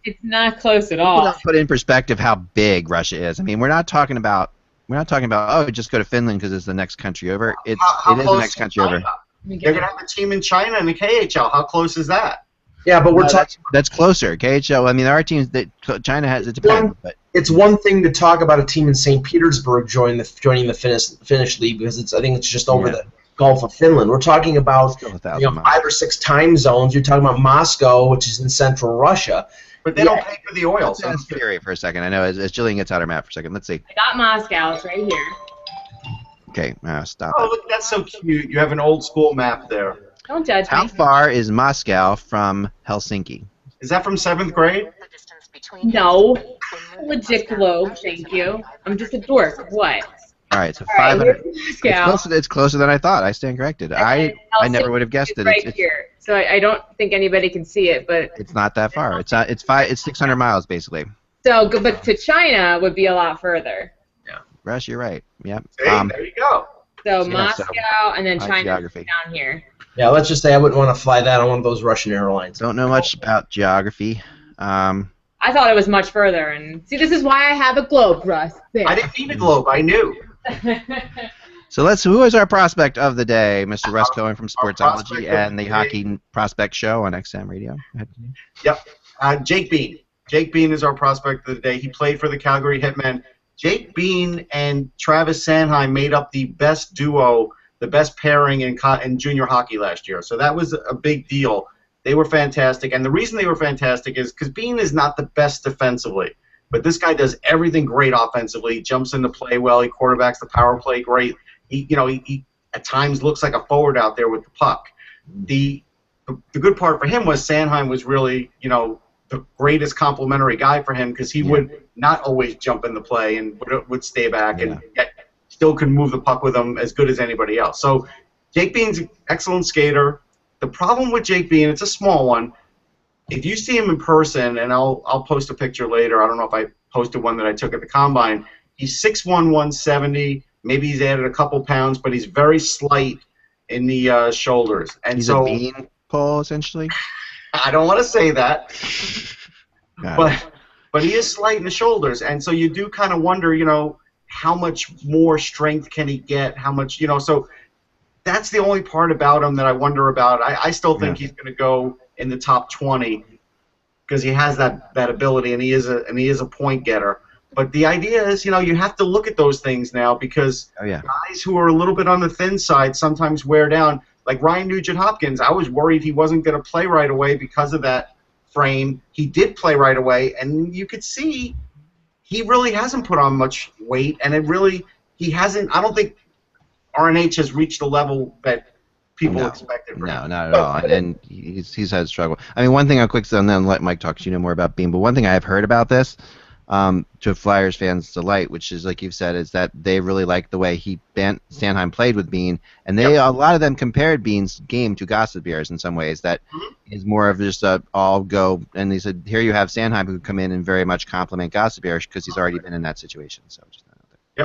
it's not close at all. Let's put in perspective how big Russia is. I mean, we're not talking about oh, just go to Finland because it's the next country over. It is the next country over. They're gonna have a team in China in the KHL. How close is that? Yeah, but we're talking. That's closer. KHL. I mean, there are teams that China has. It depends. But it's one thing to talk about a team in St. Petersburg joining the Finnish league because I think it's just over the Gulf of Finland. We're talking about 5 or 6 time zones. You're talking about Moscow, which is in central Russia. But they don't pay for the oil. So let's theory for a second. I know as Jillian gets out her map for a second. Let's see. I got Moscow. It's right here. Okay, stop. Oh, look, that's so cute. You have an old school map there. Don't judge me. How far is Moscow from Helsinki? Is that from 7th grade? No. Legit globe, thank you. I'm just a dork. What? All right, so 500. Moscow. It's closer than I thought. I stand corrected. I never would have guessed it. Right here. So I don't think anybody can see it, but it's not that far. It's 600 miles basically. So, but to China would be a lot further. Yeah. Russ, you're right. Yep. See, there you go. So Moscow and then China down here. Yeah, let's just say I wouldn't want to fly that on one of those Russian airlines. Don't know much about geography. I thought it was much further, and see, this is why I have a globe, Russ. There. I didn't need a globe. I knew. So who is our prospect of the day? Mr. Russ Cohen from Sportsology and the Hockey Prospect Show on XM Radio. Yep. Jake Bean. Jake Bean is our prospect of the day. He played for the Calgary Hitmen. Jake Bean and Travis Sanheim made up the best duo, the best pairing in junior hockey last year. So that was a big deal. They were fantastic. And the reason they were fantastic is because Bean is not the best defensively. But this guy does everything great offensively. He jumps into play well. He quarterbacks the power play great. He at times looks like a forward out there with the puck. The good part for him was Sanheim was really, the greatest complimentary guy for him because he would not always jump in the play and would stay back and yet still could move the puck with him as good as anybody else. So Jake Bean's an excellent skater. The problem with Jake Bean, it's a small one. If you see him in person, and I'll post a picture later. I don't know if I posted one that I took at the Combine. He's 6'1", 170. Maybe he's added a couple pounds, but he's very slight in the shoulders. And he's a bean pole, essentially? I don't want to say that. But he is slight in the shoulders. And so you do kind of wonder, how much more strength can he get? How much, so that's the only part about him that I wonder about. I still think he's going to go in the top 20 because he has that ability and he is a point getter. But the idea is, you have to look at those things now because guys who are a little bit on the thin side sometimes wear down. Like Ryan Nugent-Hopkins, I was worried he wasn't going to play right away because of that frame. He did play right away, and you could see he really hasn't put on much weight, and he hasn't. I don't think RNH has reached the level that people expected. No, not at all. And he's had a struggle. I mean, one thing I'll quick say, and then let Mike talk because you know more about Bean. But one thing I have heard about this, to Flyers fans' delight, which is like you've said, is that they really like the way Sanheim played with Bean, and a lot of them compared Bean's game to Gossipier's in some ways. That is more of just a all go, and they said here you have Sanheim who come in and very much compliment Gossipier because he's already been in that situation. So just.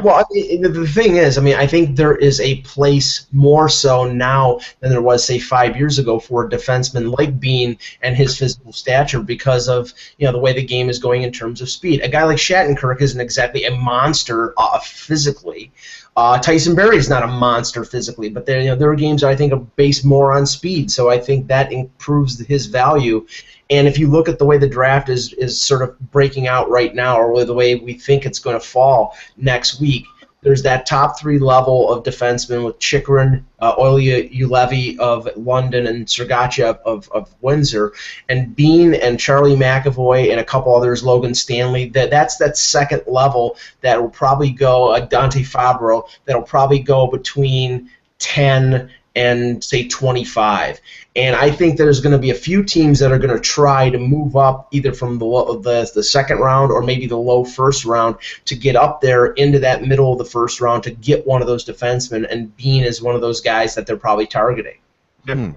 Well, the thing is, I think there is a place more so now than there was, say, 5 years ago for a defenseman like Bean and his physical stature because of the way the game is going in terms of speed. A guy like Shattenkirk isn't exactly a monster physically. Tyson Berry is not a monster physically, but there are games that I think are based more on speed, so I think that improves his value. And if you look at the way the draft is sort of breaking out right now, or the way we think it's going to fall next week, there's that top 3 level of defensemen with Chychrun, Ilya Ulevy of London, and Sergachev of Windsor, and Bean and Charlie McAvoy and a couple others, Logan Stanley. That's that second level that will probably go, Dante Fabro, that'll probably go between 10 and say 25. And I think there's going to be a few teams that are going to try to move up either from the second round or maybe the low first round to get up there into that middle of the first round to get one of those defensemen, and Bean is one of those guys that they're probably targeting. No,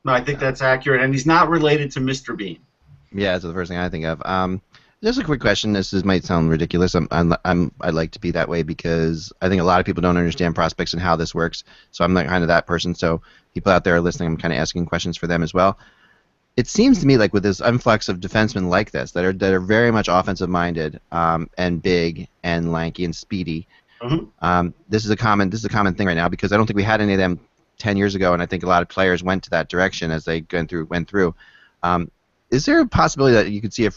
I think that's accurate, and he's not related to Mr. Bean. Yeah, that's the first thing I think of. Just a quick question. This might sound ridiculous. I like to be that way because I think a lot of people don't understand prospects and how this works. So I'm not kind of that person. So people out there listening, I'm kind of asking questions for them as well. It seems to me like with this influx of defensemen like this that are very much offensive minded and big and lanky and speedy. This is a common thing right now because I don't think we had any of them 10 years ago, and I think a lot of players went to that direction as they went through. Is there a possibility that you could see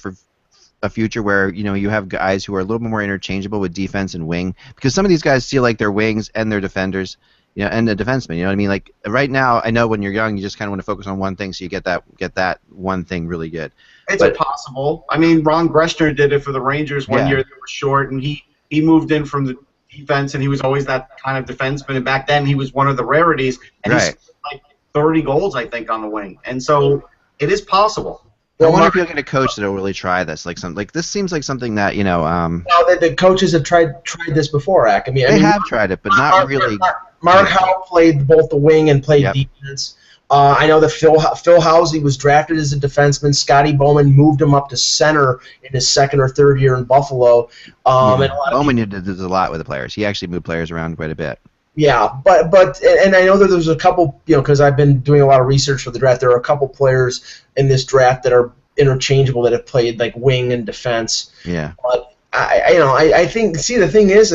a future where you have guys who are a little bit more interchangeable with defense and wing, because some of these guys feel like they're wings and they're defenders, and the defenseman. You know what I mean? Like right now, I know when you're young, you just kind of want to focus on one thing, so you get that one thing really good. It's possible. I mean, Ron Greshner did it for the Rangers one year. They were short, and he moved in from the defense, and he was always that kind of defenseman. And back then, he was one of the rarities, and he scored like 30 goals, I think, on the wing. And so it is possible. I wonder if you'll get a coach that will really try this. Like this seems like something that Well, the coaches have tried this before, Ak. They have tried it, but not really. Mark Howe played both the wing and played defense. I know that Phil Housey was drafted as a defenseman. Scotty Bowman moved him up to center in his second or third year in Buffalo. Bowman did a lot with the players. He actually moved players around quite a bit. Yeah, but I know that there's a couple, because I've been doing a lot of research for the draft. There are a couple players in this draft that are interchangeable that have played like wing and defense. Yeah. But I think the thing is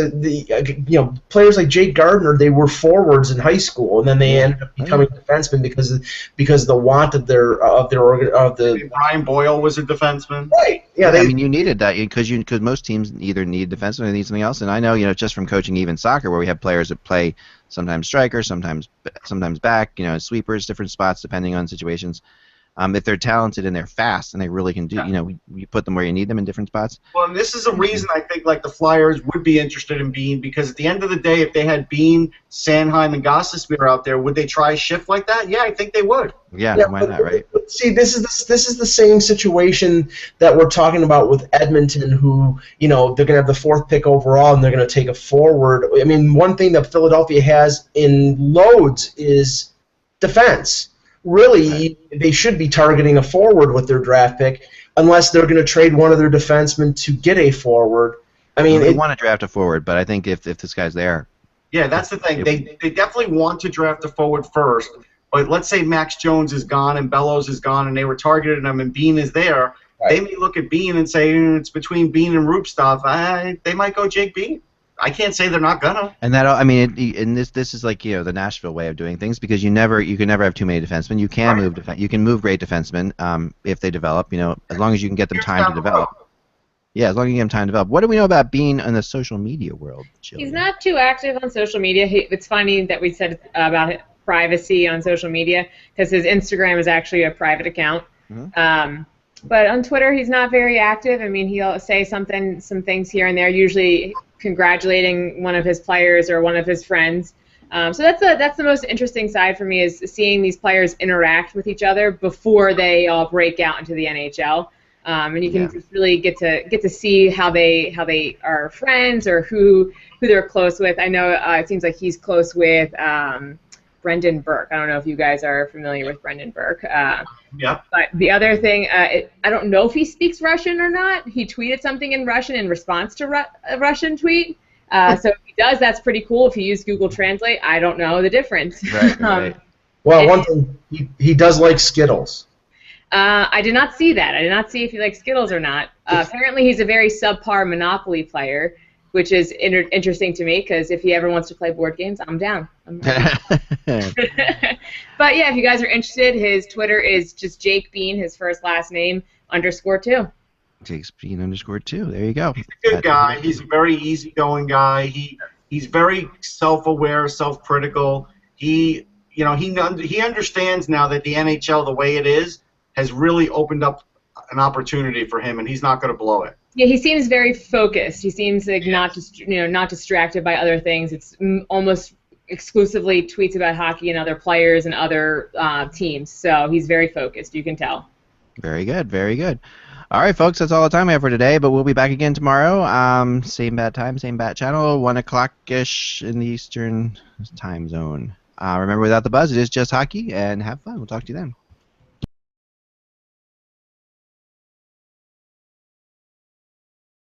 players like Jake Gardner, they were forwards in high school and then they ended up becoming defensemen because the want of the Brian Boyle was a defenseman. Right. Yeah. You needed that because most teams either need defensemen or they need something else. And I know just from coaching even soccer where we have players that play sometimes striker, sometimes back, sweepers, different spots depending on situations. If they're talented and they're fast and they really can do, you put them where you need them in different spots. Well, and this is a reason I think like the Flyers would be interested in Bean, because at the end of the day, if they had Bean, Sanheim, and Gostisbehere out there, would they try a shift like that? Yeah, I think they would. Yeah, why not, right? See, this is the same situation that we're talking about with Edmonton, who they're going to have the 4th pick overall and they're going to take a forward. I mean, one thing that Philadelphia has in loads is defense. Really, they should be targeting a forward with their draft pick, unless they're going to trade one of their defensemen to get a forward. I mean, they want to draft a forward, but I think if this guy's there, yeah, that's the thing. They definitely want to draft a forward first. But let's say Max Jones is gone and Bellows is gone, and they were targeting him, and Bean is there. Right. They may look at Bean and say it's between Bean and Rupstov. They might go Jake Bean. I can't say they're not gonna. And this is like the Nashville way of doing things, because you can never have too many defensemen. You can you can move great defensemen if they develop. As long as you can get them time to develop. Yeah, as long as you get them time to develop. What do we know about Bean in the social media world, Jill? He's not too active on social media. It's funny that we said about privacy on social media, because his Instagram is actually a private account. Mm-hmm. But on Twitter, he's not very active. I mean, he'll say some things here and there, usually congratulating one of his players or one of his friends. So that's the most interesting side for me, is seeing these players interact with each other before they all break out into the NHL. And you can just really get to see how they are friends or who they're close with. I know it seems like he's close with Brendan Burke. I don't know if you guys are familiar with Brendan Burke. Yeah. But the other thing, I don't know if he speaks Russian or not. He tweeted something in Russian in response to a Russian tweet. So if he does, that's pretty cool. If he used Google Translate, I don't know the difference. Right. Well, one thing, he does like Skittles. I did not see that. I did not see if he likes Skittles or not. Apparently, he's a very subpar Monopoly player, which is interesting to me, because if he ever wants to play board games, I'm down. But yeah, if you guys are interested, his Twitter is just Jake Bean, his first last name, _2. Jake Bean _2. There you go. He's a good guy. He's a very easygoing guy. He's very self-aware, self-critical. He understands now that the NHL, the way it is, has really opened up an opportunity for him, and he's not going to blow it. Yeah, he seems very focused. He seems like not distracted by other things. It's almost exclusively tweets about hockey and other players and other teams. So he's very focused. You can tell. Very good. Very good. All right, folks, that's all the time we have for today, but we'll be back again tomorrow. Same bad time, same bad channel, 1 o'clock-ish in the Eastern time zone. Remember, without the buzz, it is just hockey, and have fun. We'll talk to you then.